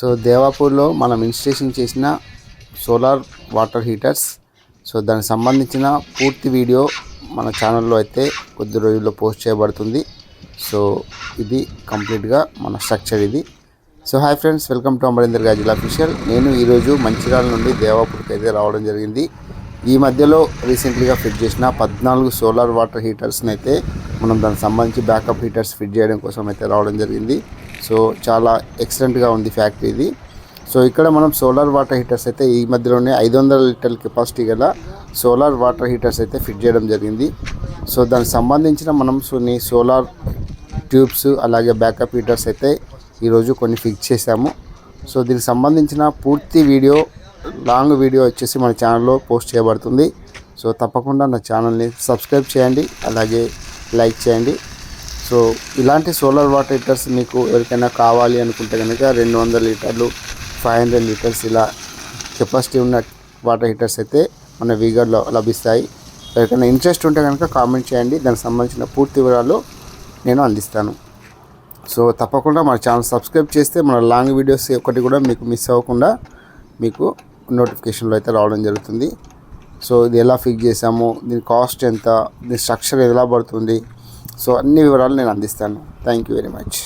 So దేవాపూర్లో మనం installation చేసిన solar water heaters, so దానికి సంబంధించిన పూర్తి వీడియో మన ఛానల్లో అయితే కొద్ది రోజుల్లో పోస్ట్ చేయబడుతుంది. సో ఇది కంప్లీట్గా మన స్ట్రక్చర్ ఇది. So hi friends, welcome to Amarender Gajula official. నేను ఈరోజు మంచిర్యాల నుండి దేవాపూర్కి అయితే రావడం జరిగింది. ఈ మధ్యలో రీసెంట్లీగా ఫిట్ చేసిన 14 సోలార్ వాటర్ హీటర్స్ని అయితే మనం దానికి సంబంధించి బ్యాకప్ హీటర్స్ ఫిట్ చేయడం కోసం అయితే రావడం జరిగింది. సో చాలా ఎక్సలెంట్గా ఉంది ఫ్యాక్టరీ ఇది. సో ఇక్కడ మనం సోలార్ వాటర్ హీటర్స్ అయితే ఈ మధ్యలోనే 500 లీటర్ల కెపాసిటీ గల సోలార్ వాటర్ హీటర్స్ అయితే ఫిట్ చేయడం జరిగింది. సో దానికి సంబంధించిన మనం కొన్ని సోలార్ ట్యూబ్స్ అలాగే బ్యాకప్ హీటర్స్ అయితే ఈరోజు కొన్ని ఫిక్స్ చేసాము. సో దీనికి సంబంధించిన పూర్తి వీడియో, లాంగ్ వీడియో వచ్చేసి మన ఛానల్లో పోస్ట్ చేయబడుతుంది. సో తప్పకుండా నా ఛానల్ని సబ్స్క్రైబ్ చేయండి, అలాగే లైక్ చేయండి. సో ఇలాంటి సోలార్ వాటర్ హీటర్స్ మీకు ఎవరికైనా కావాలి అనుకుంటే కనుక 200 లీటర్లు 500 లీటర్స్ ఇలా కెపాసిటీ ఉన్న వాటర్ హీటర్స్ అయితే మన వీగర్లో లభిస్తాయి. ఎవరికైనా ఇంట్రెస్ట్ ఉంటే కనుక కామెంట్ చేయండి, దానికి సంబంధించిన పూర్తి వివరాలు నేను అందిస్తాను. సో తప్పకుండా మన ఛానల్ సబ్స్క్రైబ్ చేస్తే మన లాంగ్ వీడియోస్ ఒకటి కూడా మీకు మిస్ అవ్వకుండా మీకు నోటిఫికేషన్లో అయితే రావడం జరుగుతుంది. సో ఇది ఎలా ఫిక్స్ చేసాము, దీని కాస్ట్ ఎంత, దీని స్ట్రక్చర్ ఎలా పడుతుంది, సో అన్ని వివరాలు నేను అందిస్తాను. Thank you very much.